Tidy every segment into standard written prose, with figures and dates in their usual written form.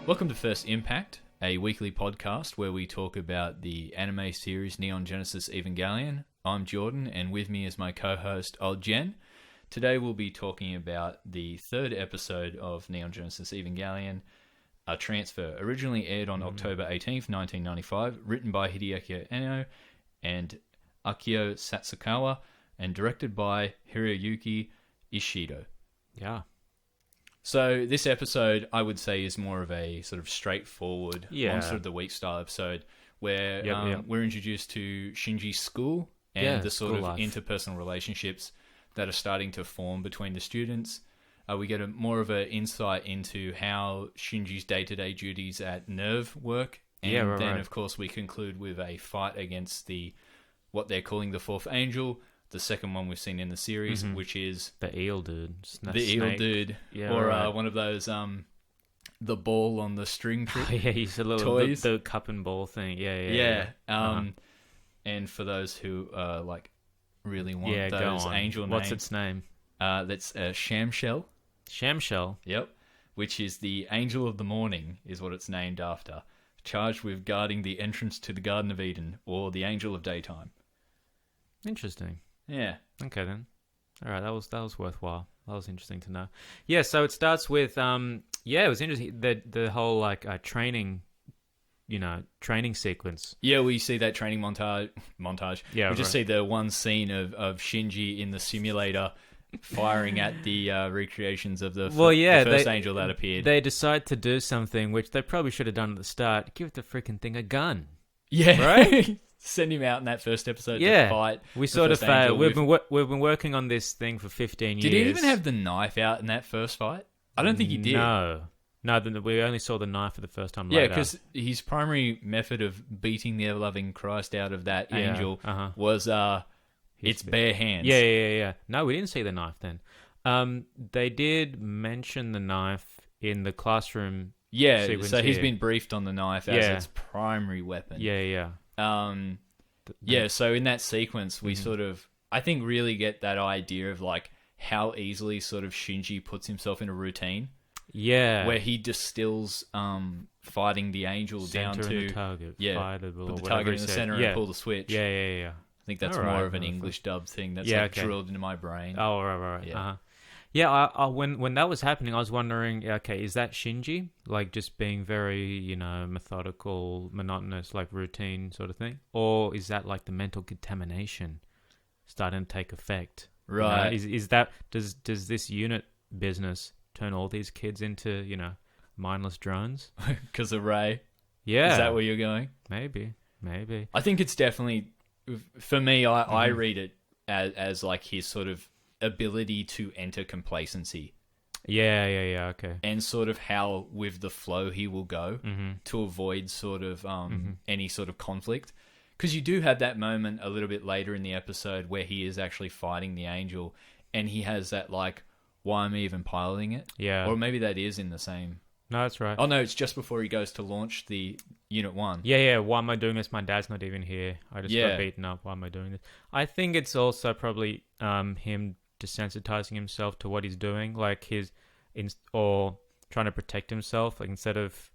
Welcome to First Impact, a weekly podcast where we talk about the anime series Neon Genesis Evangelion. I'm Jordan, and with me is my co-host, Old Jen. Today we'll be talking about the third episode of Neon Genesis Evangelion, A Transfer, originally aired on October 18th, 1995, written by Hideaki Anno and Akio Satsukawa, and directed by Hiroyuki Ishido. Yeah. So this episode, I would say, is more of a sort of straightforward Monster of the Week style episode where we're introduced to Shinji's school and the sort of interpersonal relationships that are starting to form between the students. We get more of an insight into how Shinji's day-to-day duties at Nerve work. And of course, we conclude with a fight against what they're calling the Fourth Angel, the second one we've seen in the series, which is the eel dude. Eel dude. One of those, the ball on the string trick he's a little toys. The cup and ball thing. And for those who really want those angel names. What's its name? That's Shamshell. Shamshell? Yep. Which is the Angel of the Morning, is what it's named after. Charged with guarding the entrance to the Garden of Eden, or the Angel of Daytime. Interesting. Yeah. Okay then. All right, that was worthwhile. That was interesting to know. Yeah, so it starts with it was interesting the whole training sequence. Yeah, we see that training montage. Yeah, we just see the one scene of Shinji in the simulator firing at the recreations of the first angel that appeared. They decide to do something which they probably should have done at the start. Give the freaking thing a gun. Yeah, right. Send him out in that first episode to fight. We sort of failed. We've been working on this thing for 15 years. Did he even have the knife out in that first fight? I don't think he did. No, we only saw the knife for the first time later. Yeah, because his primary method of beating the ever-loving Christ out of that angel was its bare hands. Yeah. No, we didn't see the knife then. They did mention the knife in the classroom. Yeah, so he's been briefed on the knife as its primary weapon. Yeah. So in that sequence, we sort of, I think, really get that idea of how easily sort of Shinji puts himself in a routine. Yeah. Where he distills fighting the angel down to the target. Put the target in the center and pull the switch. Yeah. I think that's more of an English dub thing that's drilled into my brain. Oh, right. Yeah. Yeah, when that was happening, I was wondering, okay, is that Shinji? Just being very, methodical, monotonous, routine sort of thing? Or is that the mental contamination starting to take effect? Right. Is that, does this unit business turn all these kids into, mindless drones? Because of Ray? Yeah. Is that where you're going? Maybe. I think it's definitely, for me, I read it as his sort of ability to enter complacency. Yeah, okay. And sort of how with the flow he will go to avoid sort of any sort of conflict. Because you do have that moment a little bit later in the episode where he is actually fighting the angel and he has that why am I even piloting it? Yeah. Or maybe that is in the same... No, that's right. Oh no, it's just before he goes to launch the Unit 1. Yeah, why am I doing this? My dad's not even here. I just got beaten up. Why am I doing this? I think it's also probably him desensitizing himself to what he's doing, or trying to protect himself, instead of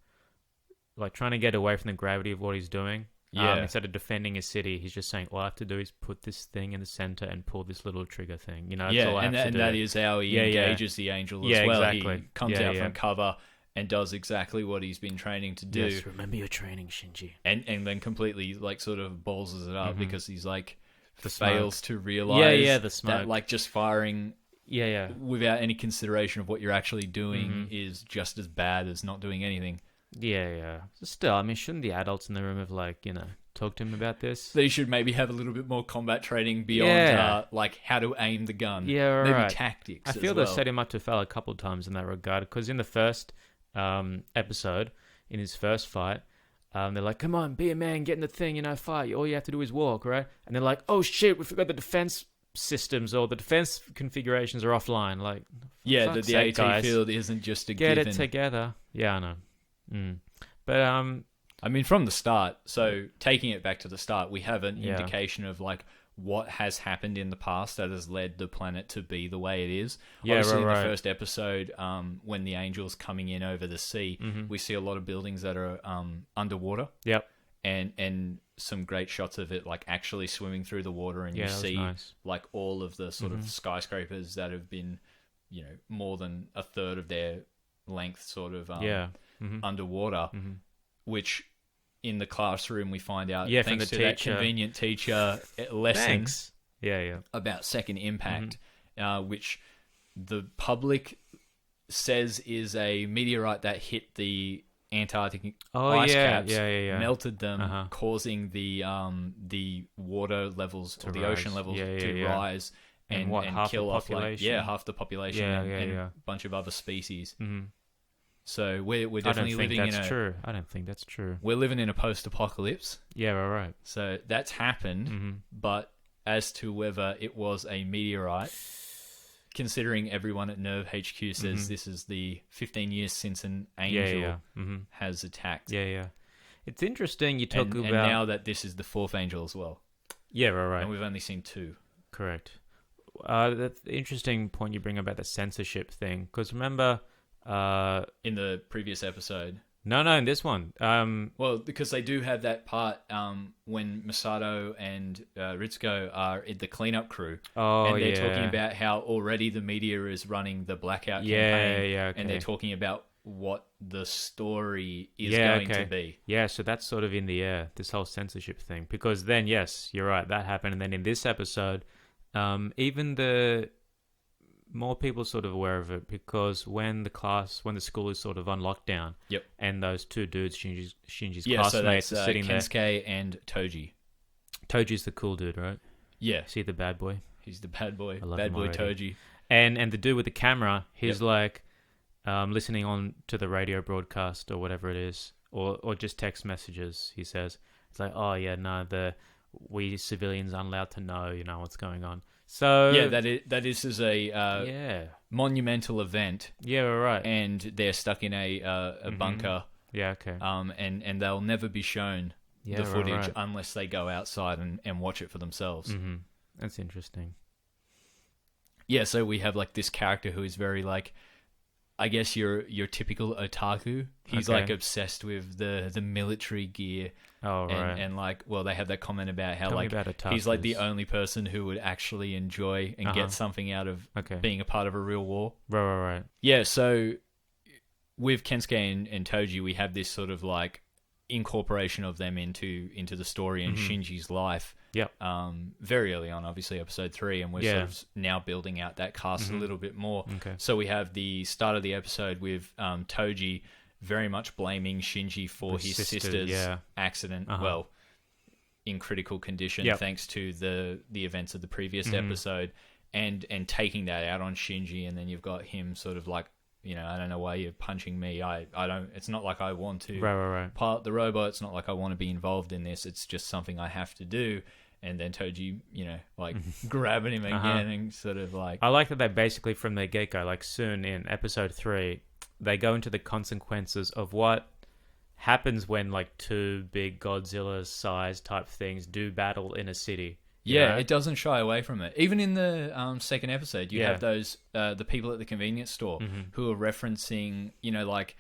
trying to get away from the gravity of what he's doing. Instead of defending his city, he's just saying, all I have to do is put this thing in the center and pull this little trigger thing. That's all I have to do. That is how he engages the angel as well. Exactly. He comes out from cover and does exactly what he's been training to do. Yes, remember your training, Shinji. And then completely sort of ballses it up because he's fails to realize the smoke. That just firing without any consideration of what you're actually doing is just as bad as not doing anything. Yeah. Still, I mean, shouldn't the adults in the room have talked to him about this? They should maybe have a little bit more combat training beyond how to aim the gun. Yeah, maybe right. tactics. I feel they've set him up to fail a couple of times in that regard, because in the first episode, in his first fight, they're like, come on, be a man, get in the thing, fight. All you have to do is walk, right? And they're like, oh shit, we forgot the defense systems or the defense configurations are offline. The AT field isn't just a get given. It together. Yeah, I know. But I mean, from the start, so taking it back to the start, we have an indication of what has happened in the past that has led the planet to be the way it is. Yeah, Obviously, right. in the first episode, when the angel's coming in over the sea, we see a lot of buildings that are underwater. Yep. And some great shots of it, like actually swimming through the water, and you see nice. like all of the sort of skyscrapers that have been, you know, more than a third of their length, sort of underwater, which in the classroom we find out thanks to that convenient teacher lesson about second impact, which the public says is a meteorite that hit the Antarctic ice caps, melted them, causing the water levels or the ocean levels to rise and kill off half the population and a bunch of other species. So we're definitely living in a... I don't think that's true. We're living in a post-apocalypse. Yeah, right. So that's happened, but as to whether it was a meteorite, considering everyone at Nerve HQ says this is the 15 years since an angel has attacked. Yeah. It's interesting you talk about... And now that this is the fourth angel as well. Yeah, right. And we've only seen 2. Correct. That's the interesting point you bring about the censorship thing. Because remember... in the previous episode. No, in this one. Well, because they do have that part when Masato and Ritsuko are in the cleanup crew. Oh, and they're talking about how already the media is running the blackout campaign. Okay. And they're talking about what the story is going to be. Yeah, so that's sort of in the air, this whole censorship thing. Because then, yes, you're right, that happened. And then in this episode, even the... more people sort of aware of it, because when the school is sort of on lockdown, and those 2 dudes, Shinji's classmates, so that's, are sitting Kensuke there. and Toji. Toji's the cool dude, right? Yeah. Is he the bad boy? He's the bad boy. I love bad him boy already. Toji. And the dude with the camera, he's like listening on to the radio broadcast or whatever it is, or just text messages. He says it's like, oh yeah, no, we civilians aren't allowed to know, what's going on. So yeah, that is a monumental event. Yeah, right. And they're stuck in a bunker. Yeah, okay. And they'll never be shown the footage unless they go outside and watch it for themselves. That's interesting. Yeah, so we have like this character who is very like, I guess your typical otaku. He's like obsessed with the military gear. Oh, right. And like, well, they have that comment about how he's like the only person who would actually enjoy and get something out of being a part of a real war. Right. Yeah, so with Kensuke and Toji, we have this sort of like incorporation of them into the story and Shinji's life. Yep. Very early on, obviously episode 3, and we're sort of now building out that cast a little bit more. Okay. So we have the start of the episode with Toji very much blaming Shinji for his sister's accident. Well, in critical condition, thanks to the events of the previous episode, and taking that out on Shinji, and then you've got him sort of like, I don't know why you're punching me. I don't. It's not like I want to pilot the robot. It's not like I want to be involved in this. It's just something I have to do. And then Toji, like grabbing him again and sort of like... I like that they basically, from the get-go, like soon in episode 3, they go into the consequences of what happens when like 2 big Godzilla-sized type things do battle in a city. Yeah, it doesn't shy away from it. Even in the second episode, you have those the people at the convenience store who are referencing, like,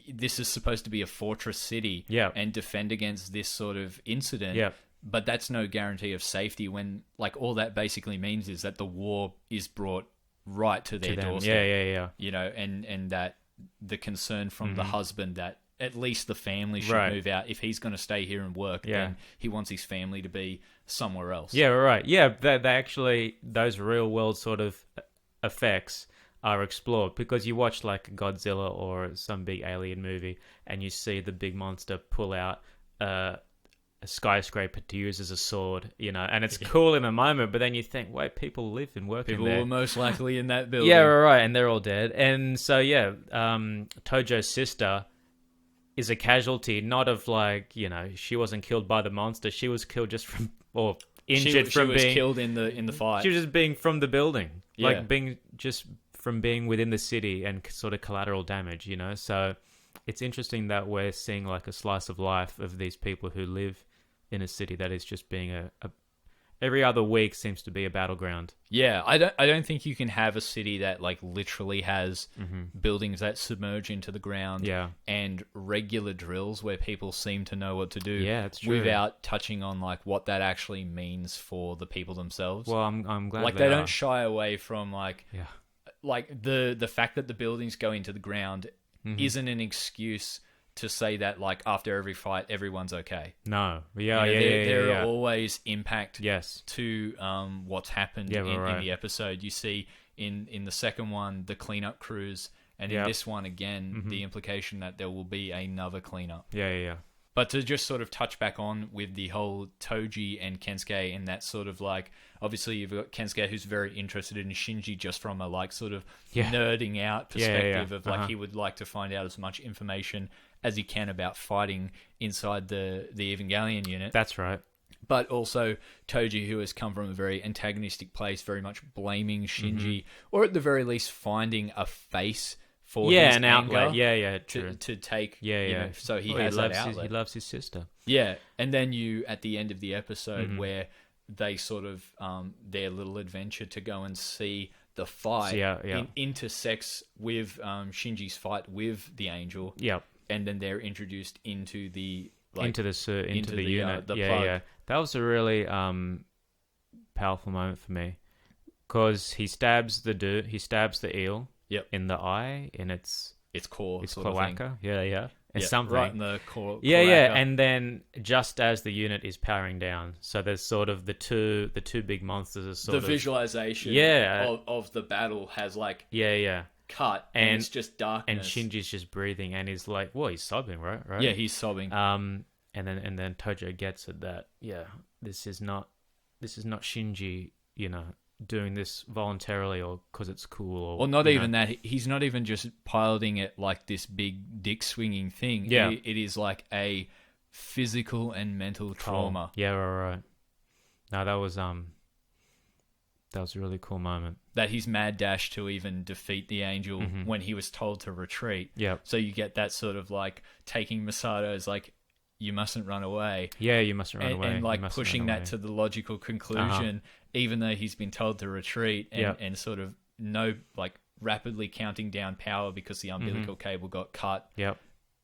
this is supposed to be a fortress city and defend against this sort of incident. Yeah. But that's no guarantee of safety when, like, all that basically means is that the war is brought right to their doorstep. Yeah. And that the concern from the husband that at least the family should move out. If he's going to stay here and work, then he wants his family to be somewhere else. Yeah, right. Yeah, they actually, those real world sort of effects are explored, because you watch like Godzilla or some big alien movie and you see the big monster pull out a skyscraper to use as a sword, and it's cool in the moment, but then you think, wait, people live and work in there. People were most likely in that building. Yeah, right, and they're all dead. And so, Tojo's sister is a casualty, not of like, she wasn't killed by the monster. She was killed just from, or injured from being... She was killed in the fight. She was just being from the building. Like being just from being within the city and sort of collateral damage, So it's interesting that we're seeing like a slice of life of these people who live in a city that is just being every other week seems to be a battleground. Yeah, I don't think you can have a city that like literally has buildings that submerge into the ground and regular drills where people seem to know what to do. Yeah, it's true. Without touching on like what that actually means for the people themselves. Well, I'm glad like they don't shy away from like yeah. like the fact that the buildings go into the ground isn't an excuse to say that like after every fight everyone's okay. No, there are always impact yes. to what's happened in the episode. You see in the second one the cleanup crews, and in this one again the implication that there will be another cleanup. Yeah. But to just sort of touch back on with the whole Toji and Kensuke and that sort of like, obviously you've got Kensuke who's very interested in Shinji just from a like sort of nerding out perspective of like he would like to find out as much information as he can about fighting inside the Evangelion unit. That's right. But also Toji, who has come from a very antagonistic place, very much blaming Shinji, or at the very least finding a face for his an anger, outlet, true. To take, so he has that outlet. He loves his sister. Yeah, and then you at the end of the episode where they sort of their little adventure to go and see the fight intersects with Shinji's fight with the Angel. Yeah, and then they're introduced into the into the unit. The plug. That was a really powerful moment for me because he stabs the eel. Yep. In the eye, in its core, its cloaca. Yeah. It's something. Right in the core. Yeah. And then just as the unit is powering down, so there's sort of the two big monsters are sort of... The visualization of the battle has like... cut, and it's just darkness. And Shinji's just breathing, and he's like, well, he's sobbing, right? Yeah, he's sobbing. And then Tojo gets it that, this is not Shinji, doing this voluntarily or because it's cool or not even that. He's not even just piloting it like this big dick swinging thing. It is like a physical and mental trauma. Right. No, that was a really cool moment. That he's mad dash to even defeat the Angel when he was told to retreat. Yeah. So you get that sort of like taking Masato as like, you mustn't run away. Yeah, you mustn't run away. And like pushing that to the logical conclusion, even though he's been told to retreat and sort of rapidly counting down power because the umbilical cable got cut. Yep.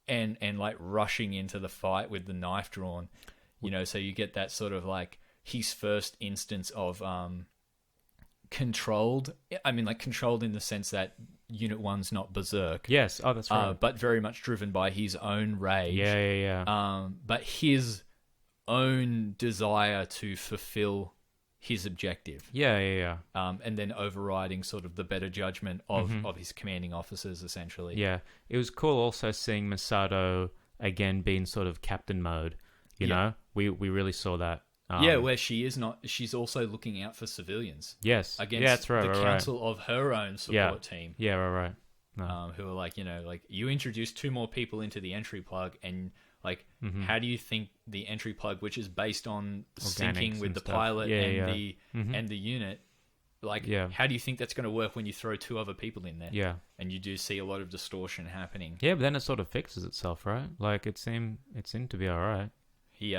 And like rushing into the fight with the knife drawn. So you get that sort of like his first instance of controlled. I mean, like controlled in the sense that Unit 1's not berserk. Yes. Oh, that's right. But very much driven by his own rage. Yeah. But his own desire to fulfill his objective. Yeah. And then overriding sort of the better judgment of his commanding officers, essentially. Yeah. It was cool also seeing Masato again being sort of captain mode. You know? We really saw that. Where she is not, she's also looking out for civilians. Yes. Against that's right, the council of her own support team. Yeah, right. No. Who are like, like you introduce 2 more people into the entry plug, and like, how do you think the entry plug, which is based on syncing with the pilot and the unit, like, how do you think that's going to work when you throw 2 other people in there? Yeah. And you do see a lot of distortion happening. Yeah, but then it sort of fixes itself, right? Like it seemed to be all right. He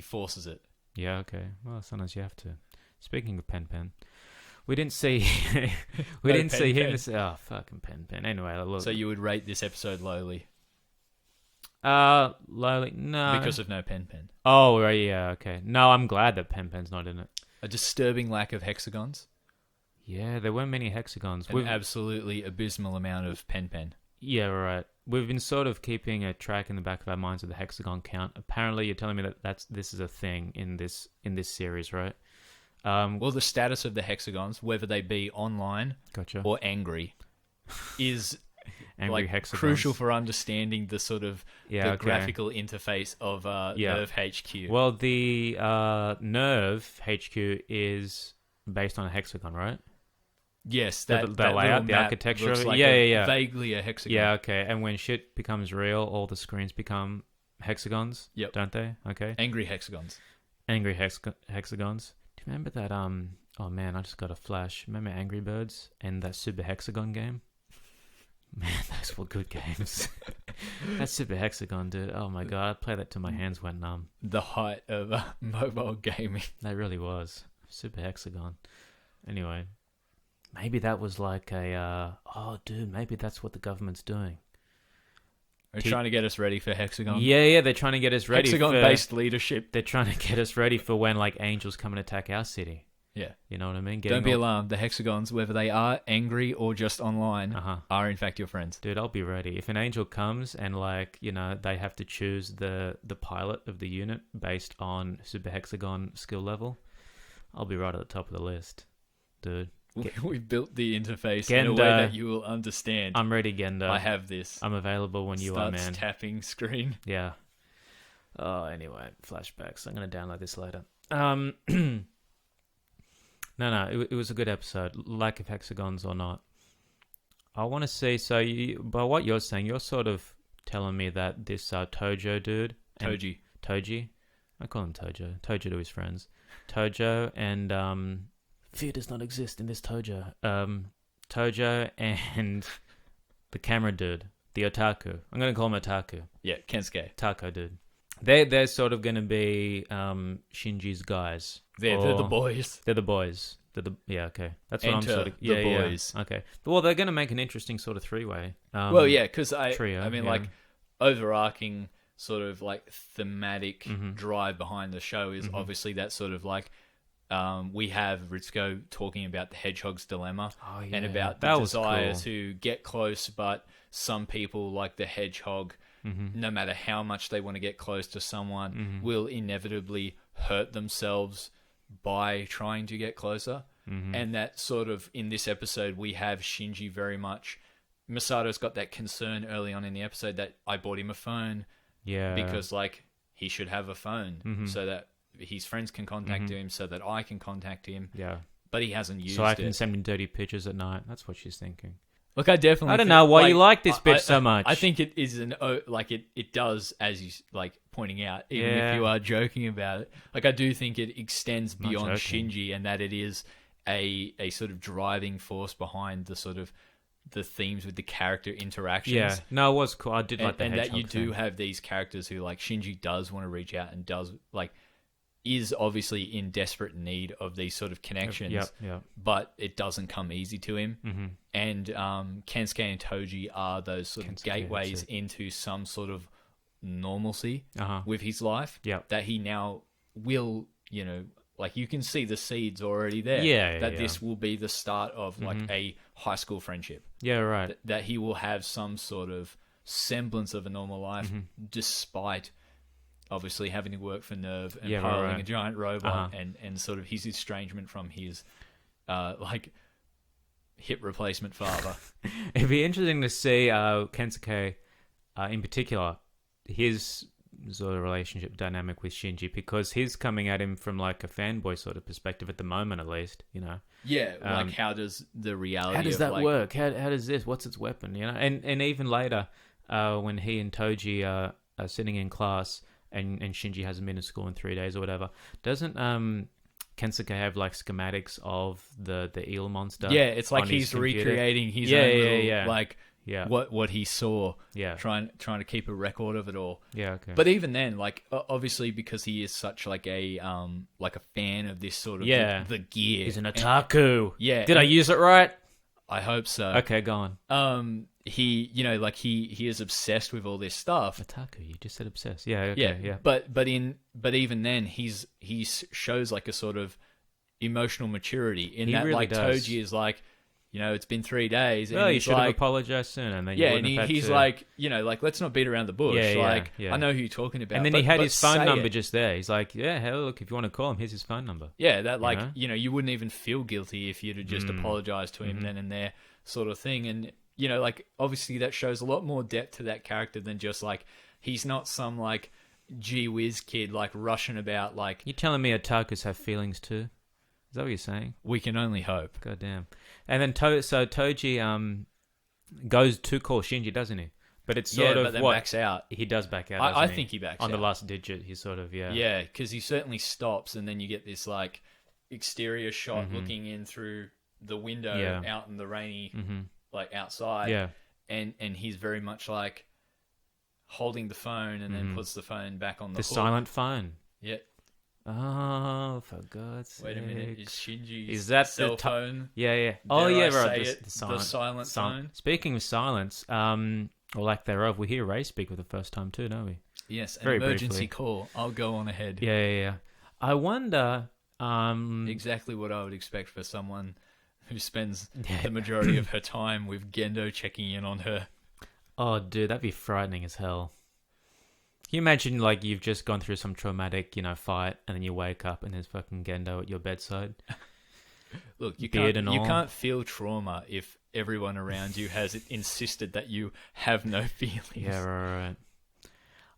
forces it. Yeah, okay. Well, sometimes you have to. Speaking of Pen, we didn't see him. Oh, fucking Pen. Anyway, look. So you would rate this episode lowly? Lowly? No. Because of no Pen. Oh, right, yeah, okay. No, I'm glad that Pen's not in it. A disturbing lack of hexagons? Yeah, there weren't many hexagons. An absolutely abysmal amount of Pen. Yeah, right. We've been sort of keeping a track in the back of our minds of the hexagon count. Apparently, you're telling me that this is a thing in this series, right? Well, the status of the hexagons, whether they be online or angry, is angry hexagons. Crucial for understanding the sort of the graphical interface of Nerve HQ. Well, the Nerve HQ is based on a hexagon, right? Yes, that layout, the architecture of it. Like vaguely a hexagon. Yeah, okay. And when shit becomes real, all the screens become hexagons. Yep. Don't they? Okay. Angry hexagons. Hexagons. Do you remember that? Oh man, I just got a flash. Remember Angry Birds and that Super Hexagon game? Man, those were good games. That Super Hexagon, dude. Oh my god, I played that till my hands went numb. The height of mobile gaming. That really was. Super Hexagon. Anyway, maybe that was like maybe that's what the government's doing. They're trying to get us ready for Hexagon. Yeah, they're trying to get us ready Hexagon-based leadership. They're trying to get us ready for when like angels come and attack our city. Yeah. You know what I mean? Don't be alarmed. The Hexagons, whether they are angry or just online, are in fact your friends. Dude, I'll be ready. If an angel comes and like, they have to choose the pilot of the unit based on Super Hexagon skill level, I'll be right at the top of the list. Dude. We've built the interface in a way that you will understand. I'm ready, Gendo. I have this. I'm available when you are, man. Starts tapping screen. Yeah. Oh, anyway, flashbacks. I'm going to download this later. No, it was a good episode. Lack of hexagons or not. I want to see, by what you're saying, you're sort of telling me that this Tojo dude... Toji? I call him Tojo. Tojo to his friends. Tojo and... fear does not exist in this Tojo. Tojo and the camera dude, the otaku. I'm going to call him otaku. Yeah, Kensuke. Otaku dude. They're sort of going to be Shinji's guys. They're the boys. They're the boys. Okay. That's what Enter I'm sort of... the boys. Yeah. Okay. Well, they're going to make an interesting sort of three-way. Because trio, I mean, like, overarching sort of, like, thematic drive behind the show is obviously that sort of, like, we have Ritsuko talking about the Hedgehog's dilemma and about the desire to get close, but some people, like the Hedgehog, no matter how much they want to get close to someone, will inevitably hurt themselves by trying to get closer. And that sort of, in this episode, we have Shinji very much... Masato's got that concern early on in the episode that I bought him a phone because, like, he should have a phone so that his friends can contact him, so that I can contact him. Yeah. But he hasn't used it. So I can send him dirty pictures at night. That's what she's thinking. Look, I don't know why you like this bitch so much. I think it is it does, as you like pointing out, even if you are joking about it. Like, I do think it extends beyond Shinji, and that it is a sort of driving force behind the sort of the themes with the character interactions. Yeah, no, it was cool. I did like the Hedgehog and that you do have these characters who, like, Shinji does want to reach out and does, like, is obviously in desperate need of these sort of connections, but it doesn't come easy to him. And Kensuke and Toji are those sort of gateways into some sort of normalcy with his life that he now will, like, you can see the seeds already there. This will be the start of like a high school friendship. Yeah, right. That he will have some sort of semblance of a normal life despite obviously having to work for Nerve and piloting a giant robot and sort of his estrangement from his like hip replacement father. It'd be interesting to see Kensuke in particular, his sort of relationship dynamic with Shinji, because he's coming at him from like a fanboy sort of perspective at the moment, at least, Yeah, like how does the reality? How does that work? How does this? What's its weapon? And even later, when he and Toji are sitting in class. And Shinji hasn't been to school in 3 days or whatever. Doesn't Kensuke have like schematics of the eel monster? Yeah, it's like he's recreating his own little, like what he saw. Yeah, trying to keep a record of it all. Yeah, okay. But even then, like obviously because he is such like a fan of this sort of the gear. He's an otaku. Did I use it right? I hope so. Okay, go on. He, he is obsessed with all this stuff. Otaku, you just said obsessed. Yeah, okay, yeah. But even then, he shows like a sort of emotional maturity in that, really, like does. Toji is like, it's been 3 days. And you should have apologized soon, and then he's like, like, let's not beat around the bush. I know who you're talking about. And then he had his phone number just there. He's like, hell, look, if you want to call him, here's his phone number. Yeah, that like, you wouldn't even feel guilty if you'd have just apologized to him then and there, sort of thing. And like, obviously that shows a lot more depth to that character than just like, he's not some like gee whiz kid like rushing about like. You telling me otakus have feelings too? Is that what you're saying? We can only hope. God damn. And then Toji goes to call Shinji, doesn't he? But it's sort of but then what backs out. He does back out. I think he backs on out. The last digit. He sort of yeah, because he certainly stops, and then you get this like exterior shot looking in through the window out in the rainy like outside. Yeah. and he's very much like holding the phone and then puts the phone back on the hook. Silent phone. Yeah. Oh, for God's sake. Wait a minute. Is Shinji's that cell phone? Yeah. Oh, yeah, right. The silent phone? Speaking of silence, or lack thereof, we hear Ray speak for the first time too, don't we? Yes, an emergency call. I'll go on ahead. Yeah. I wonder... exactly what I would expect for someone who spends the majority of her time with Gendo checking in on her. Oh, dude, that'd be frightening as hell. Can you imagine, like, you've just gone through some traumatic, fight, and then you wake up and there's fucking Gendo at your bedside? Look, you can't feel trauma if everyone around you has insisted that you have no feelings. Yeah, right.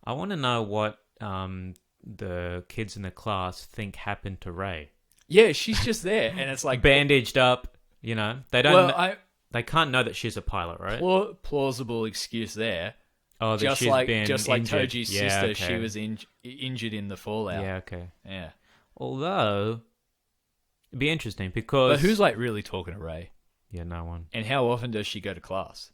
I want to know what the kids in the class think happened to Ray. Yeah, she's just there, and it's like bandaged up. They don't. They can't know that she's a pilot, right? Plausible excuse there. Oh, that just she's like been just like injured. Toji's sister, she was injured in the fallout. Yeah, okay. Yeah. Although, it'd be interesting because... But who's like really talking to Ray? Yeah, no one. And how often does she go to class?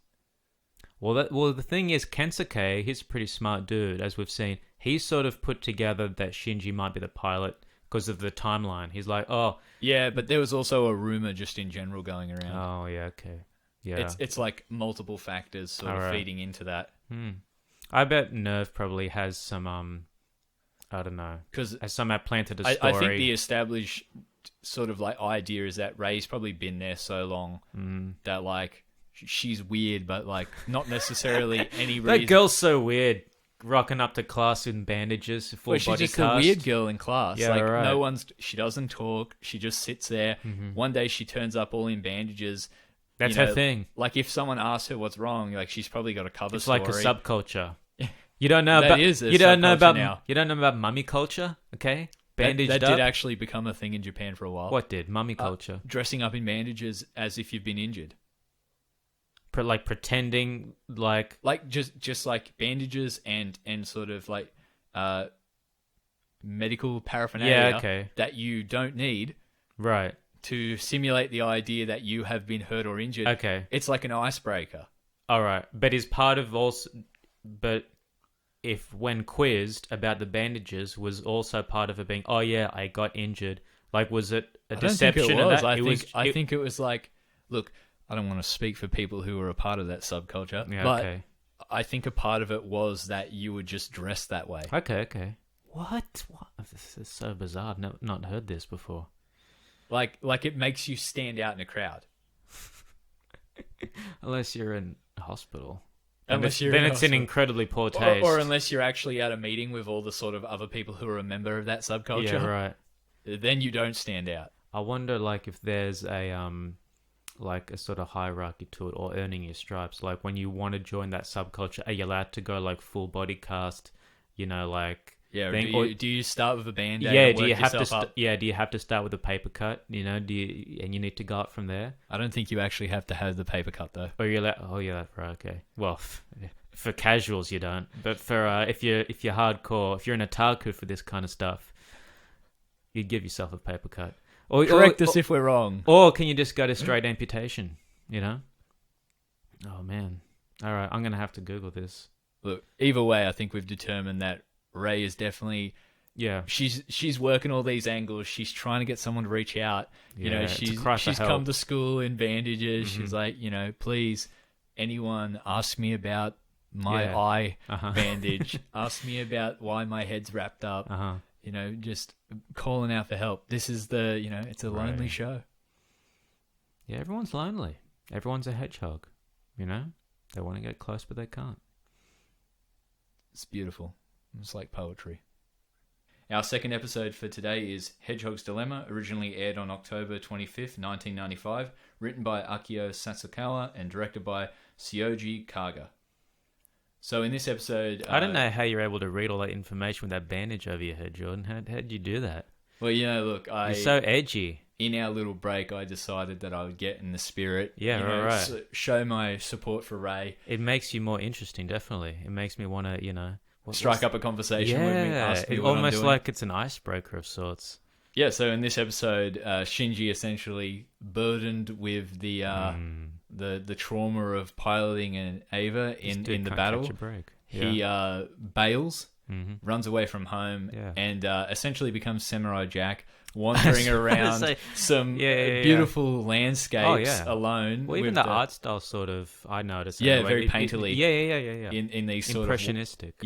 Well, the thing is, Kensuke, he's a pretty smart dude, as we've seen. He's sort of put together that Shinji might be the pilot because of the timeline. He's like, oh... Yeah, but there was also a rumor just in general going around. Oh, yeah, okay. Yeah. It's like multiple factors sort of feeding into that. I bet Nerve probably has some, I don't know, has somehow planted a story. I think the established sort of like idea is that Ray's probably been there so long that like she's weird, but like not necessarily any reason. That girl's so weird, rocking up to class in bandages, full body cast. She's just a weird girl in class. Yeah, like right. She doesn't talk. She just sits there. One day she turns up all in bandages. That's her thing. Like if someone asks her what's wrong, like she's probably got a cover it's story. It's like a subculture. You don't know about you don't know about mummy culture, okay? Bandaged that up. did actually become a thing in Japan for a while. What did? Mummy culture. Dressing up in bandages as if you've been injured. Like pretending like just like bandages and sort of like medical paraphernalia that you don't need. Right. To simulate the idea that you have been hurt or injured. Okay. It's like an icebreaker. All right. But is part of also... But if when quizzed about the bandages was also part of it being, oh yeah, I got injured. Like, was it a deception? I think it was like, look, I don't want to speak for people who were a part of that subculture, but I think a part of it was that you were just dressed that way. Okay. What? This is so bizarre. I've not heard this before. Like it makes you stand out in a crowd. Unless you're in a hospital. Then it's in incredibly poor taste. Or unless you're actually at a meeting with all the sort of other people who are a member of that subculture. Yeah, right. Then you don't stand out. I wonder, like, if there's a sort of hierarchy to it, or earning your stripes. Like, when you want to join that subculture, are you allowed to go like full body cast? Like. Yeah, do you start with a band-aid? Yeah, do you have to start with a paper cut? And you need to go up from there. I don't think you actually have to have the paper cut though. Oh yeah, right. Okay. Well, for casuals you don't, but for if you're hardcore, if you're an otaku for this kind of stuff, you'd give yourself a paper cut. Or correct us if we're wrong. Or can you just go to straight amputation? Oh man. All right, I'm gonna have to Google this. Look, either way, I think we've determined that Ray is definitely she's working all these angles. She's trying to get someone to reach out. She's come to school in bandages. She's like, please, anyone ask me about my eye bandage. Ask me about why my head's wrapped up. Just calling out for help. This is it's a lonely show. Yeah, everyone's lonely. Everyone's a hedgehog. They want to get close, but they can't. It's beautiful. It's like poetry. Our second episode for today is Hedgehog's Dilemma, originally aired on October 25th, 1995, written by Akio Satsukawa and directed by Tsuyoshi Kaga. So in this episode... I don't know how you're able to read all that information with that bandage over your head, Jordan. How'd you do that? Well, look, you're so edgy. In our little break, I decided that I would get in the spirit. Yeah, right. Show my support for Ray. It makes you more interesting, definitely. It makes me want to, strike up a conversation with me, ask me what I'm almost doing. like it's an icebreaker of sorts. Yeah, so in this episode, Shinji essentially burdened with the the trauma of piloting an Ava in the battle. He bails, runs away from home, and essentially becomes Samurai Jack, wandering around some beautiful landscapes alone. Well, even the art style sort of, I noticed. Very painterly. Yeah. In these sort impressionistic.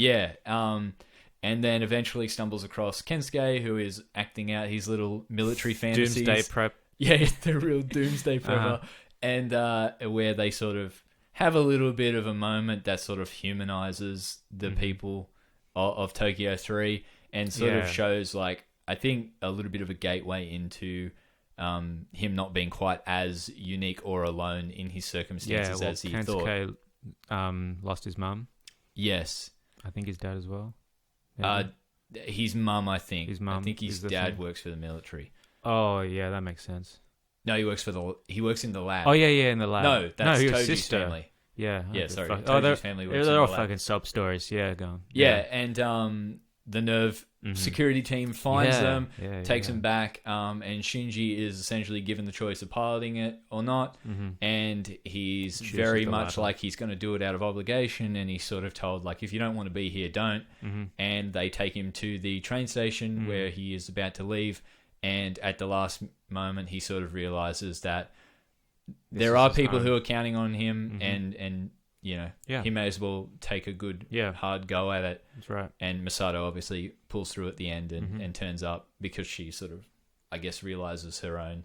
And then eventually stumbles across Kensuke, who is acting out his little military fantasies. Doomsday prep. Yeah, the real doomsday prepper. And where they sort of have a little bit of a moment that sort of humanizes the people of Tokyo 3 and sort of shows, like, I think a little bit of a gateway into him not being quite as unique or alone in his circumstances as he Kensuke, thought. Lost his mum. Yes. I think his dad as well. His mum, I think. His mum. I think his dad works for the military. Oh, yeah, that makes sense. No, he works in the lab. Oh, yeah, in the lab. No, that's his Toji's sister. family. Yeah. Sorry. Toji's family works in the they're all lab. fucking sub stories. Yeah, go on. Yeah, and the Nerve security team finds them, takes them back, and Shinji is essentially given the choice of piloting it or not, and he's very much like he's going to do it out of obligation, and he's sort of told, like, if you don't want to be here, don't. And they take him to the train station where he is about to leave, and at the last moment he sort of realizes that there are people who are counting on him, and you know, he may as well take a good hard go at it. That's right. And Masato obviously pulls through at the end and turns up because she sort of, I guess, realizes her own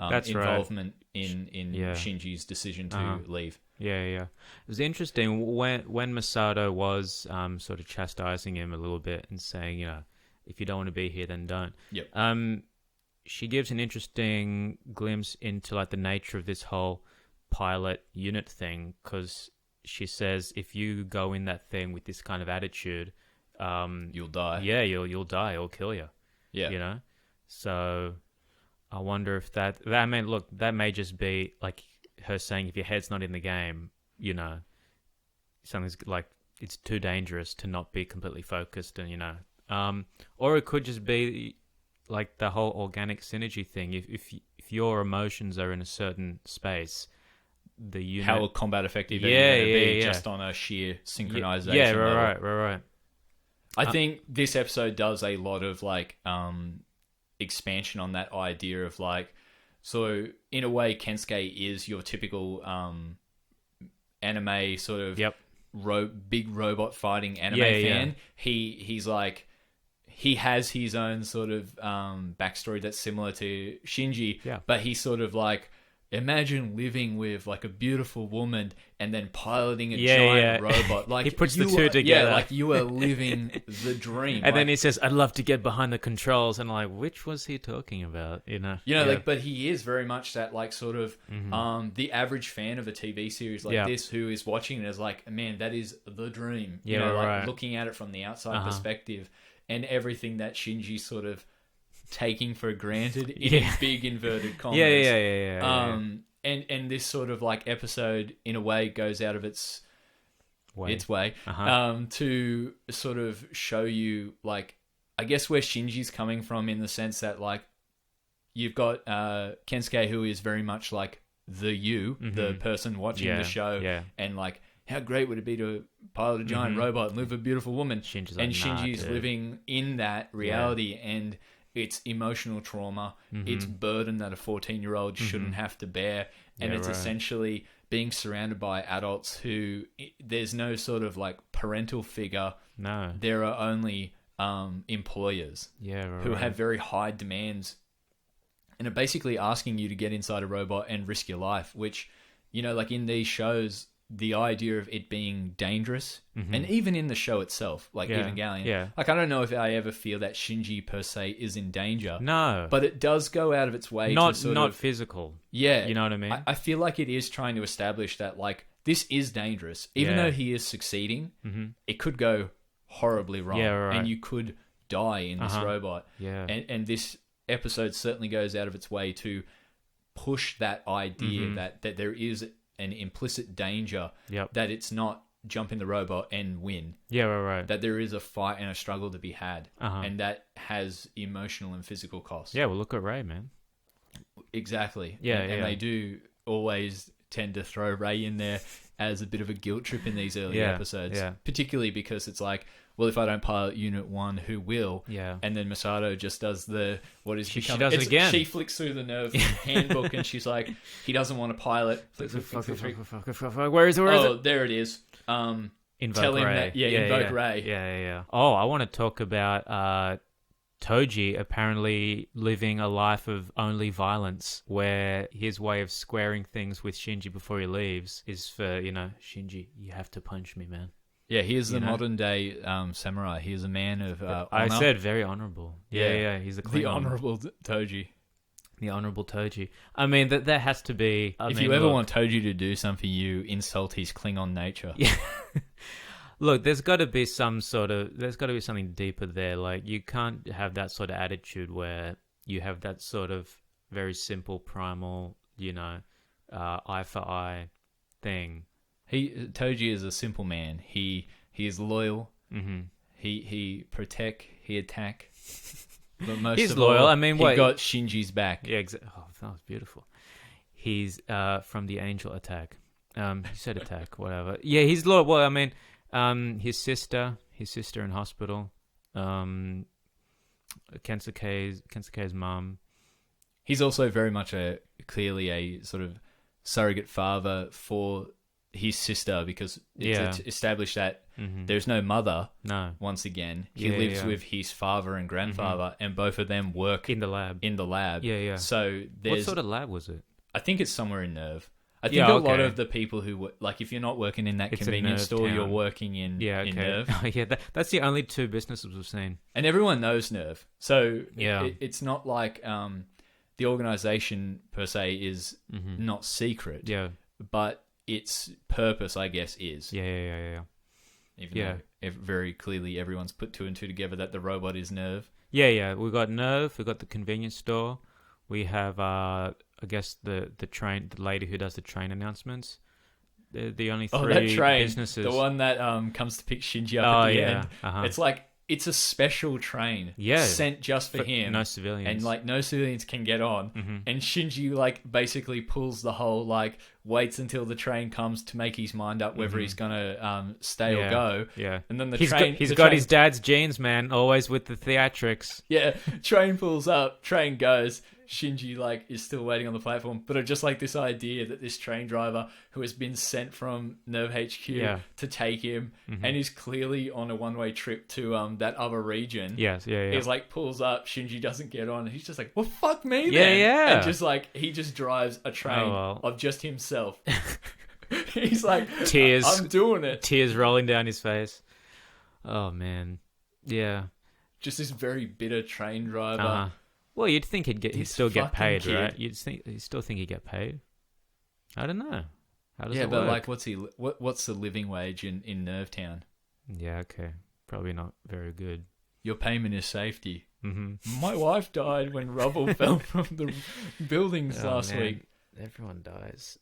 involvement in Shinji's decision to leave. Yeah. It was interesting when Masato was sort of chastising him a little bit and saying, you know, if you don't want to be here, then don't. Yep. She gives an interesting glimpse into, like, the nature of this whole pilot unit thing, because she says if you go in that thing with this kind of attitude, you'll die. Yeah, you'll die. It'll kill you. Yeah. You know? So I wonder if that may just be like her saying, if your head's not in the game, you know, something's like, it's too dangerous to not be completely focused, and, you know, or it could just be like the whole organic synergy thing. If your emotions are in a certain space, the unit, how combat effective be just on a sheer synchronization. Yeah, right. I think this episode does a lot of, like, expansion on that idea of, like, so in a way Kensuke is your typical anime sort of big robot fighting anime fan. He's like, he has his own sort of backstory that's similar to Shinji, but he's sort of like, imagine living with, like, a beautiful woman and then piloting a giant robot. Like, he puts the two together. Yeah, like, you are living the dream. And then he says, I'd love to get behind the controls. And I'm like, which was he talking about? You know, like, but he is very much that, like, sort of the average fan of a TV series like this who is watching it is like, man, that is the dream. You know, like, looking at it from the outside perspective, and everything that Shinji sort of taking for granted in big inverted commas. And this sort of, like, episode in a way goes out of its way to sort of show you, like, I guess where Shinji's coming from, in the sense that, like, you've got Kensuke, who is very much like the person watching the show, and, like, how great would it be to pilot a giant robot and live with a beautiful woman? Shinji's living in that reality, and it's emotional trauma, it's burden that a 14-year-old shouldn't have to bear, and it's essentially being surrounded by adults who, there's no sort of, like, parental figure. No. There are only employers who have very high demands and are basically asking you to get inside a robot and risk your life, which, you know, like, in these shows, the idea of it being dangerous, and even in the show itself, like Evangelion, like, I don't know if I ever feel that Shinji per se is in danger. No, but it does go out of its way to sort not of physical. Yeah, you know what I mean. I feel like it is trying to establish that, like, this is dangerous, even though he is succeeding. It could go horribly wrong, and you could die in this robot. And this episode certainly goes out of its way to push that idea that there is an implicit danger, that it's not jump in the robot and win. That there is a fight and a struggle to be had, and that has emotional and physical costs. Yeah, well, look at Ray, man. Exactly. And they do always tend to throw Rei in there as a bit of a guilt trip in these early episodes. Yeah. Particularly because it's like, well, if I don't pilot Unit 1, who will? Yeah. And then Masato just does she does it again. She flicks through the nerve handbook and she's like, he doesn't want to pilot. Where is it? Oh, there it is. Invoke Rei. Invoke Rei. Yeah. Oh, I want to talk about Toji apparently living a life of only violence, where his way of squaring things with Shinji before he leaves is for, Shinji, you have to punch me, man. Yeah, he is the modern day samurai. He is a man of honor. I said very honorable. Yeah. He's the honorable Toji. The honorable Toji. I mean, there has to be... If you ever want Toji to do something, you insult his Klingon nature. Yeah. Look, there's got to be something deeper there. Like, you can't have that sort of attitude where you have that sort of very simple, primal, eye for eye thing. Toji is a simple man. He is loyal. Mm-hmm. He protect. He attack. But most he's of loyal. all, I mean, he got Shinji's back. Yeah, exactly. Oh, that was beautiful. He's from the Angel Attack. He said attack, whatever. Yeah, he's loyal. Well, I mean, his sister in hospital. Kensuke's mom. He's also very much clearly a sort of surrogate father for his sister, because it's established that there's no mother. No. Once again, he lives with his father and grandfather, and both of them work in the lab. Yeah. So what sort of lab was it? I think it's somewhere in Nerve. I think a lot of the people who like, if you're not working in that convenience store, you're working in Nerve. That's the only two businesses we've seen, and everyone knows Nerve. So it's not like the organization per se is not secret. Yeah, but its purpose, I guess, is. Yeah. Even though very clearly everyone's put two and two together that the robot is Nerve. Yeah. We've got Nerve, we've got the convenience store, we have, I guess, the lady who does the train announcements. The only three that train, businesses. The one that comes to pick Shinji up at the end. Uh-huh. It's like, it's a special train sent just for him. No civilians. And like no civilians can get on. Mm-hmm. And Shinji like basically pulls the whole like waits until the train comes to make his mind up whether he's gonna stay or go. Yeah. And then he's got his dad's genes, man, always with the theatrics. Yeah. Train pulls up, train goes. Shinji like is still waiting on the platform, but I just like this idea that this train driver who has been sent from Nerve HQ to take him and is clearly on a one-way trip to that other region. Yes, He's like pulls up, Shinji doesn't get on, and he's just like, well, fuck me then. Yeah. And just like he just drives a train of just himself. He's like, tears. I'm doing it. Tears rolling down his face. Oh man. Yeah. Just this very bitter train driver. Uh-huh. Well, you'd think he'd still get paid, kid. Right? You'd still think he'd get paid. I don't know. How does it but work? like, what's the living wage in Nervetown? Yeah, okay, probably not very good. Your payment is safety. Mm-hmm. My wife died when rubble fell from the buildings last week. Everyone dies.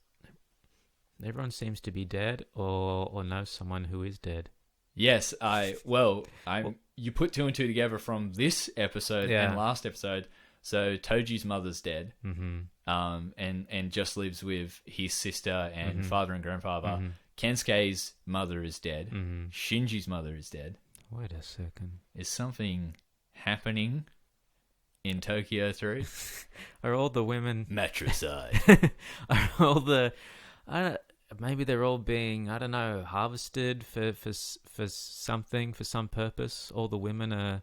Everyone seems to be dead, or know someone who is dead. Yes, you put two and two together from this episode and last episode. So Toji's mother's dead, and just lives with his sister and father and grandfather. Kensuke's mother is dead. Shinji's mother is dead. Wait a second. Is something happening in Tokyo 3? Are all the women matricide? Are all the... maybe they're all being, I don't know, harvested for something, for some purpose. All the women are,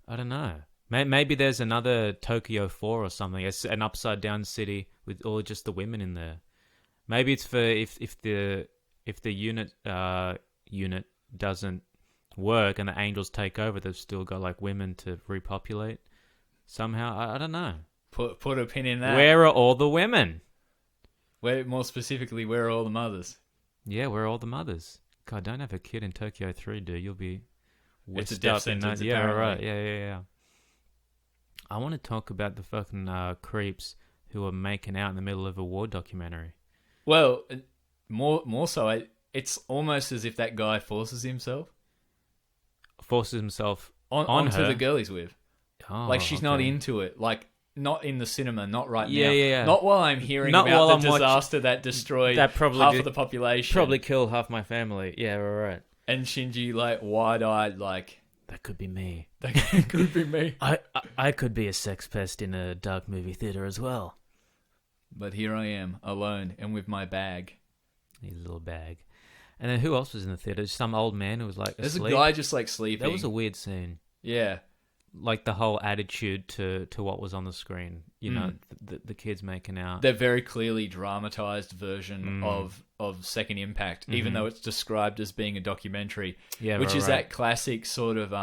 I don't know. Maybe there's another Tokyo 4 or something. It's an upside down city with all just the women in there. Maybe it's for if the unit doesn't work and the angels take over, they've still got like women to repopulate somehow. I don't know. Put a pin in that. Where are all the women? More specifically, where are all the mothers? Yeah, where are all the mothers? God, don't have a kid in Tokyo 3, dude. You'll be whisked up. It's a death sentence, apparently. Yeah. I want to talk about the fucking creeps who are making out in the middle of a war documentary. Well, more so, it's almost as if that guy forces himself onto the girl he's with. Oh, like she's not into it. Like not in the cinema, not right now. Yeah. Not while I'm hearing about the disaster that destroyed half of the population. Probably killed half my family. Yeah, right. And Shinji, like, wide-eyed, like... That could be me. That could be me. I could be a sex pest in a dark movie theater as well. But here I am, alone, and with my bag. His little bag. And then who else was in the theater? Some old man who was, like, asleep. There's a guy just, like, sleeping. That was a weird scene. Yeah. Like the whole attitude to what was on the screen, you know, the kids making out. They're very clearly dramatized version of Second Impact, even though it's described as being a documentary, which is that classic sort of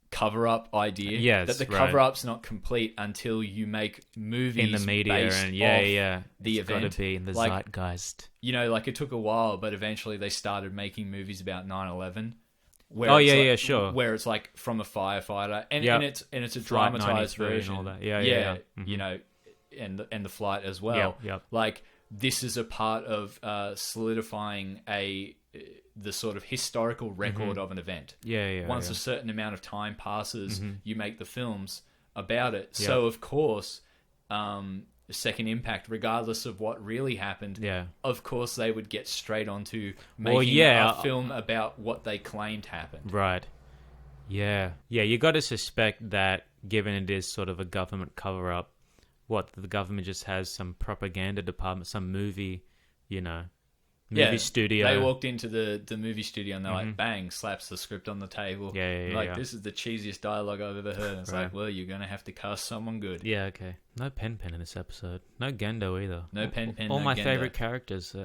cover-up idea. Yes, that the cover-up's not complete until you make movies in the media based and the it's event. Got to be in the zeitgeist. You know, like it took a while, but eventually they started making movies about 9/11. Sure. Where it's like from a firefighter, and it's a Flight dramatized 93 version. And all that. Yeah. You know, and the flight as well. Yep. Like this is a part of solidifying the sort of historical record of an event. Once a certain amount of time passes, you make the films about it. Yep. So of course, Second Impact, regardless of what really happened, of course they would get straight onto making a film about what they claimed happened. Right. Yeah, you got to suspect that, given it is sort of a government cover-up, the government just has some propaganda department, some movie, movie studio. They walked into the movie studio and they're like, bang, slaps the script on the table. This is the cheesiest dialogue I've ever heard. And it's like, well, you're going to have to cast someone good. Yeah, okay. No Pen in this episode. No Gendo either. No Pen. All no my Gendo. favorite characters.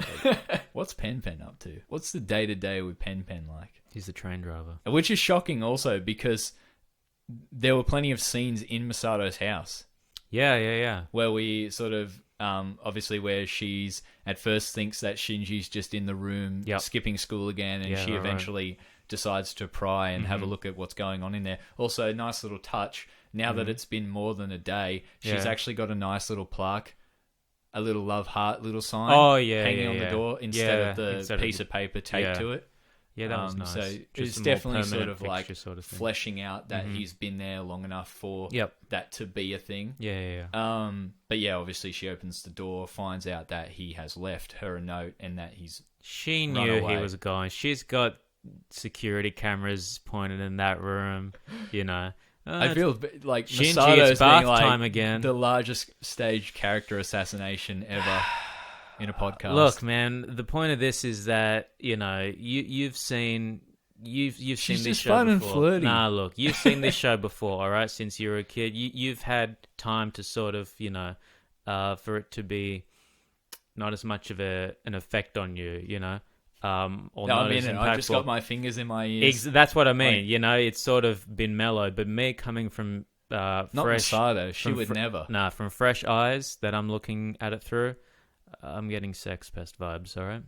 What's Pen up to? What's the day-to-day with Pen like? He's the train driver. Which is shocking also because there were plenty of scenes in Misato's house. Yeah. Where we sort of... obviously where she's at first thinks that Shinji's just in the room skipping school again, and she eventually decides to pry and have a look at what's going on in there. Also, nice little touch. Now that it's been more than a day, she's actually got a nice little plaque, a little love heart little sign hanging on the door instead of the piece of paper taped to it. Yeah, that was nice. So it's definitely sort of like fleshing out that he's been there long enough for that to be a thing. Yeah. But yeah, obviously she opens the door, finds out that he has left her a note and that She knew he was gone. She's got security cameras pointed in that room, I feel like Shinji, Misato's it's bath being like time again. The largest staged character assassination ever. In a podcast. Look, man, the point of this is that, you've seen this show before. She's just fun and flirty. Nah, look, you've seen this show before, all right, since you were a kid. You've had time to sort of, for it to be not as much of an effect on you, or not as impactful. I just got my fingers in my ears. That's what I mean. It's sort of been mellow, but me coming from not fresh... Masato, she would never. Nah, from fresh eyes that I'm looking at it through... I'm getting sex pest vibes, all right?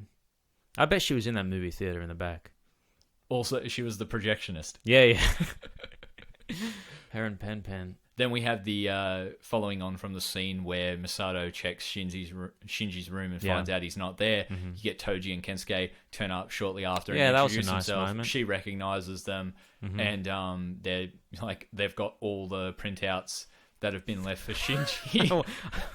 I bet she was in that movie theater in the back. Also, she was the projectionist. Yeah. Her and Pen. Then we have the following on from the scene where Misato checks Shinji's room and finds out he's not there. You get Toji and Kensuke turn up shortly after and introduce themselves. Moment. She recognizes them, and they've got all the printouts that have been left for Shinji.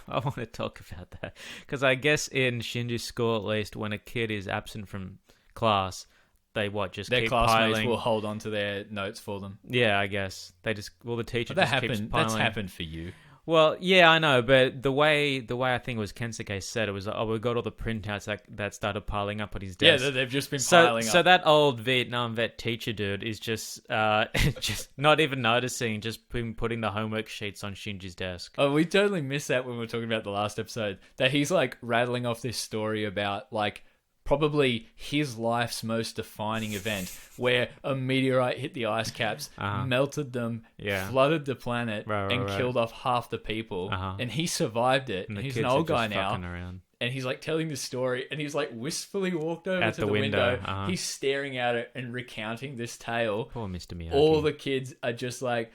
I want to talk about that because I guess in Shinji's school, at least, when a kid is absent from class, they just their keep classmates piling. Will hold on to their notes for them. Yeah, I guess they the teacher just keeps piling. That's happened for you. Well, yeah, I know, but the way I think it was Kensuke said it was, we got all the printouts that started piling up on his desk. Yeah, they've just been piling up. So that old Vietnam vet teacher dude is just not even noticing, just putting the homework sheets on Shinji's desk. Oh, we totally missed that when we were talking about the last episode. That he's like rattling off this story about like probably his life's most defining event where a meteorite hit the ice caps, melted them, flooded the planet, and killed off half the people. And he survived it. And he's an old guy now. And he's like telling this story, and he's like wistfully walked over to the window. He's staring at it and recounting this tale. Poor Mr. Miyagi. All the kids are just like,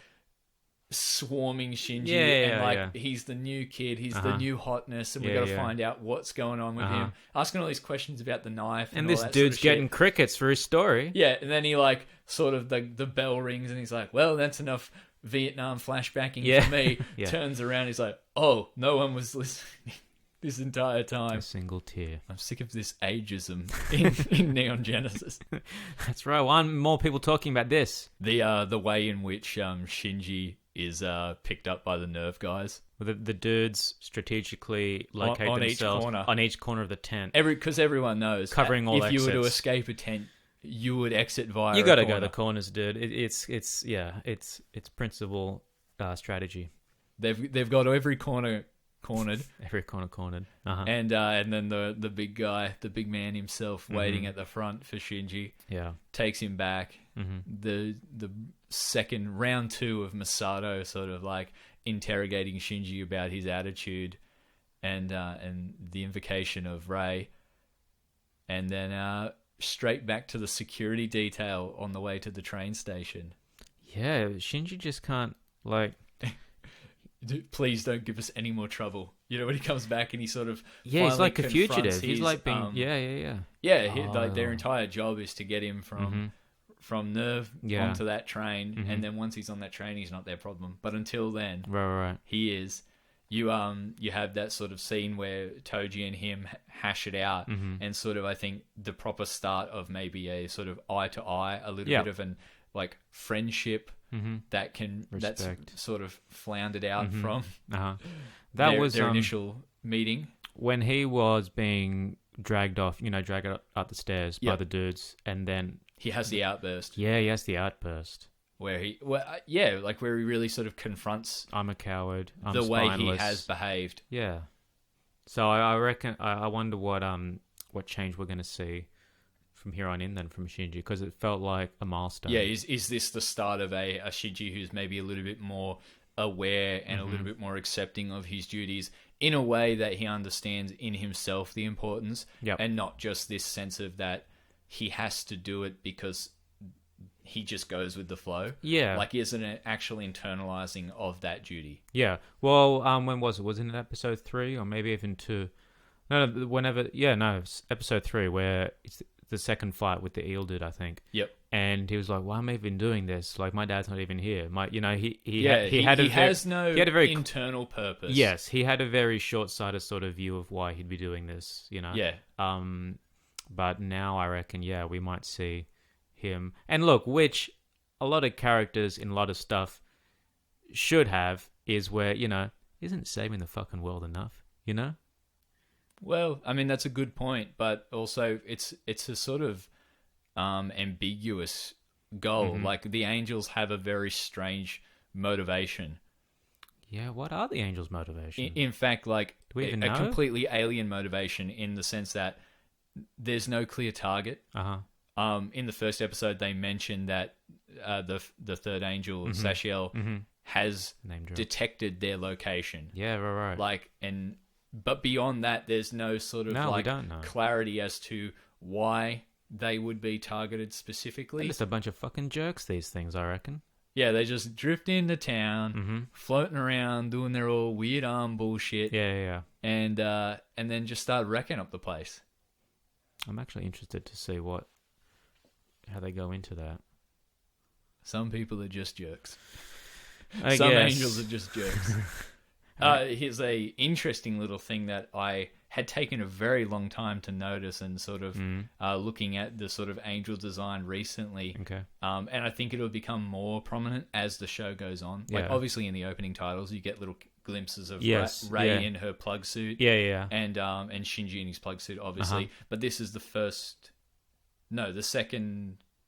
swarming Shinji, and like he's the new kid, he's the new hotness, and we got to find out what's going on with him. Asking all these questions about the knife, and this dude's getting crickets for his story. Yeah, and then he like sort of the bell rings, and he's like, "Well, that's enough Vietnam flashbacking for me." Turns around, he's like, "Oh, no one was listening this entire time." A single tear. I'm sick of this ageism in Neon Genesis. That's right. Want more people talking about this. The way in which Shinji is picked up by the nerve guys. The dudes strategically locate themselves on each corner of the tent. Because everyone knows covering all if exits. You were to escape a tent, you would exit via. You got to go the corners, dude. It's principal strategy. They've got every corner cornered. Every corner cornered. And then the big guy, the big man himself, waiting at the front for Shinji. Yeah, takes him back. The second round 2 of Masato sort of like interrogating Shinji about his attitude, and the invocation of Rei, and then straight back to the security detail on the way to the train station. Yeah, Shinji just can't like. Please don't give us any more trouble. You know, when he comes back and he sort of he's like a fugitive. He's like being like their entire job is to get him from Nerve onto that train, and then once he's on that train, he's not their problem. But until then, right, he is. You have that sort of scene where Toji and him hash it out, and sort of I think the proper start of maybe a sort of eye to eye, a little bit of an like friendship. That's sort of floundered out from their initial meeting when he was being dragged up the stairs by the dudes, and then he has the outburst. Yeah, he has the outburst where where he really sort of confronts. I'm a coward. I'm the spineless. Way he has behaved. Yeah. So I reckon I wonder what change we're going to see from here on in then from Shinji, because it felt like a milestone. Yeah, is this the start of a Shinji who's maybe a little bit more aware and a little bit more accepting of his duties in a way that he understands in himself the importance, and not just this sense of that he has to do it because he just goes with the flow. Yeah. Like, isn't it actually internalizing of that duty? Yeah. Well, when was it? Was it in episode 3 or maybe even 2? No, episode 3 where it's the second fight with the eel dude, I think. Yep. And he was like, "Why am I even doing this? Like, my dad's not even here." He has no internal purpose. Yes, he had a very short-sighted sort of view of why he'd be doing this. Yeah. But now I reckon, we might see him. And look, which a lot of characters in a lot of stuff should have is where isn't saving the fucking world enough? Well, I mean, that's a good point, but also it's a sort of ambiguous goal. Like, the angels have a very strange motivation. Yeah, what are the angels' motivation? In fact, like, do we even know? Completely alien motivation in the sense that there's no clear target. In the first episode, they mentioned that the third angel, Sashiel, has detected their location. Yeah, right. Like, but beyond that, there's no sort of clarity as to why they would be targeted specifically. They're just a bunch of fucking jerks, these things, I reckon. Yeah, they just drift into town, floating around, doing their all weird arm bullshit. Yeah. And then just start wrecking up the place. I'm actually interested to see how they go into that. Some people are just jerks. I guess. Angels are just jerks. Here's a interesting little thing that I had taken a very long time to notice, and sort of looking at the sort of angel design recently. Okay. And I think it'll become more prominent as the show goes on. Like, obviously in the opening titles, you get little glimpses of Rei in her plug suit. Yeah. And Shinji in his plug suit, obviously. But this is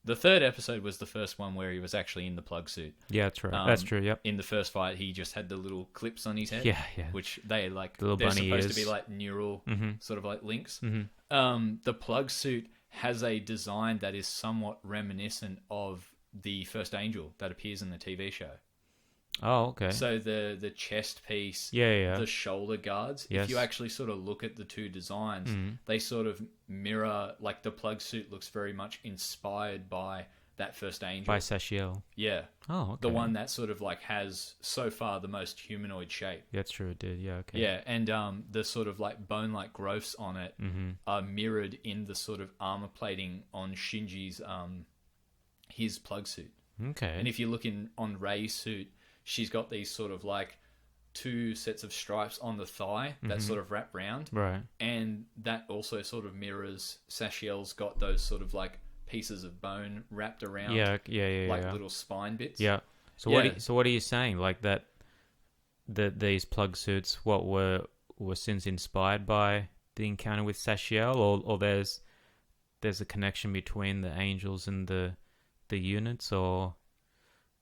the third episode was the first one where he was actually in the plug suit. Yeah, that's right. That's true, yep. In the first fight, he just had the little clips on his head. Yeah. Which they're bunny supposed ears. to be like neural sort of like links. The plug suit has a design that is somewhat reminiscent of the first angel that appears in the TV show. Oh, okay. So the chest piece, the shoulder guards, if you actually sort of look at the two designs, they sort of mirror, like, the plug suit looks very much inspired by that first angel. By Sashiel. Yeah. Oh, okay. The one that sort of like has so far the most humanoid shape. That's true, it did. Yeah, okay. Yeah, and the sort of like bone-like growths on it are mirrored in the sort of armor plating on Shinji's his plug suit. Okay. And if you look on Rei's suit, she's got these sort of like 2 sets of stripes on the thigh that sort of wrap round. Right. And that also sort of mirrors Sashiel's got those sort of like pieces of bone wrapped around. Like little spine bits. Yeah. So what are you saying? Like that these plug suits were since inspired by the encounter with Sashiel, or there's a connection between the angels and the units, or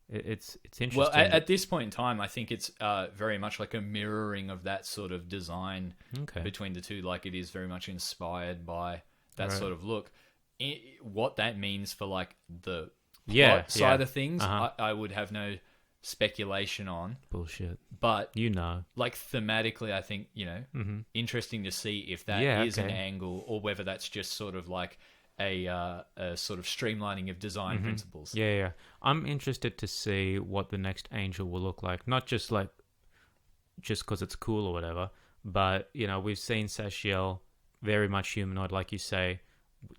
it's interesting. Well, at this point in time, I think it's very much like a mirroring of that sort of design between the two. Like it is very much inspired by that sort of look. What that means for like the plot side of things, I would have no speculation on. Bullshit. But like thematically, I think interesting to see if that is an angle, or whether that's just sort of like a sort of streamlining of design principles. Yeah. I'm interested to see what the next angel will look like. Not just because it's cool or whatever, but we've seen Sashiel very much humanoid, like you say,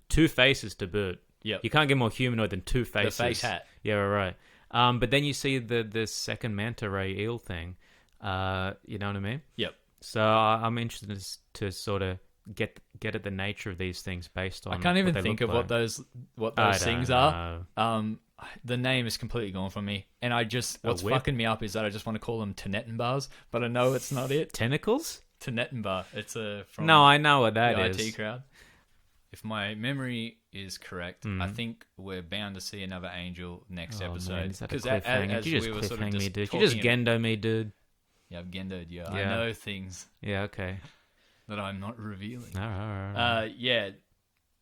2 faces to boot. Yeah, you can't get more humanoid than 2 faces. The face hat. Yeah, right. But then you see the second manta ray eel thing. You know what I mean? Yep. So I'm interested to sort of get at the nature of these things based on. I can't even think of what those things are. The name is completely gone from me, and what's fucking me up is that I just want to call them Tenettenbars, but I know it's not it. Tentacles? Tenettenbar. It's from no, I know what that is. The IT crowd. If my memory is correct, I think we're bound to see another angel next episode. Because as you just cliffhang me, dude. You just Gendo me, dude. Yeah, I've Gendoed you. I know things. Yeah, okay. That I'm not revealing. All right. Yeah,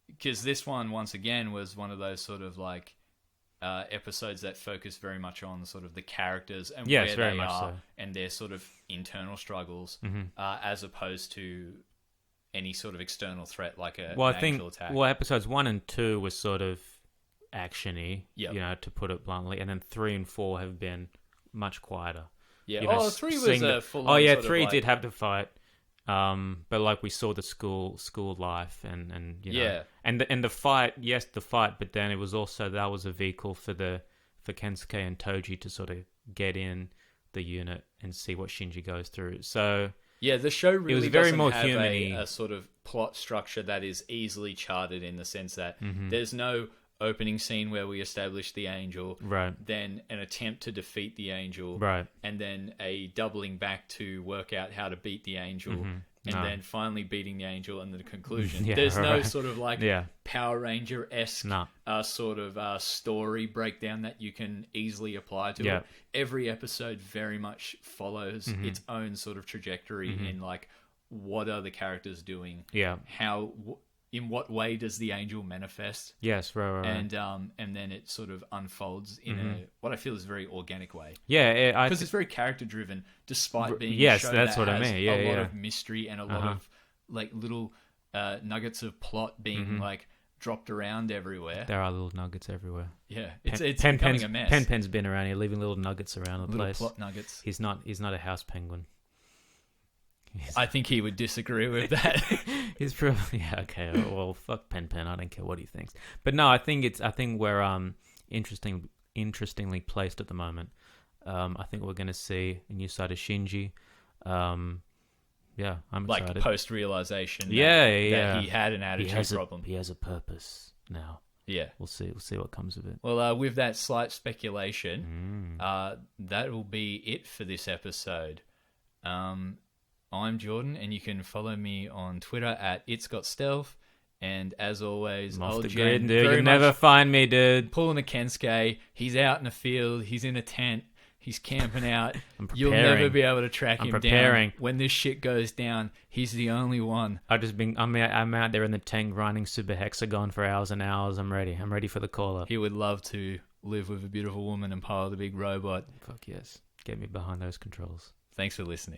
because this one, once again, was one of those sort of like episodes that focus very much on sort of the characters and where they are and their sort of internal struggles, as opposed to any sort of external threat like an actual attack. Well, episodes 1 and 2 was sort of actiony, to put it bluntly, and then 3 and 4 have been much quieter. Yeah. 3 was a full. Oh yeah, 3 did have the fight. But like we saw the school life and and the fight, but then it was also that was a vehicle for Kensuke and Toji to sort of get in the unit and see what Shinji goes through. So yeah, the show really was very doesn't more have human-y. a sort of plot structure that is easily charted in the sense that there's no opening scene where we establish the angel, right? Then an attempt to defeat the angel, right? And then a doubling back to work out how to beat the angel, and then finally beating the angel and the conclusion. There's no sort of like Power Ranger-esque sort of story breakdown that you can easily apply to it. Every episode very much follows its own sort of trajectory in like what are the characters doing? How in what way does the angel manifest? Yes, right. And then it sort of unfolds in what I feel is a very organic way. Yeah, because it's very character driven, despite being yes, a show that's that what has I mean. Yeah, a lot of mystery and a lot of like little nuggets of plot being like dropped around everywhere. There are little nuggets everywhere. Yeah, it's becoming a mess. Pen's been around here, leaving little nuggets around the place. Plot nuggets. He's not a house penguin. I think he would disagree with that. He's probably okay. Well, fuck Pen. I don't care what he thinks. But no, I think we're interestingly placed at the moment. I think we're going to see a new side of Shinji. I'm excited. Like post realization. That he had an attitude problem. He has a purpose now. Yeah, we'll see what comes of it. Well, with that slight speculation, that will be it for this episode. I'm Jordan, and you can follow me on Twitter at It's Got Stealth. And as always, off the grid, dude. You'll never find me, dude. Pulling a Kensuke. He's out in the field. He's in a tent. He's camping out. You'll never be able to track him down. When this shit goes down, he's the only one. I'm out there in the tent grinding Super Hexagon for hours and hours. I'm ready. I'm ready for the call up. He would love to live with a beautiful woman and pilot a big robot. Fuck yes. Get me behind those controls. Thanks for listening.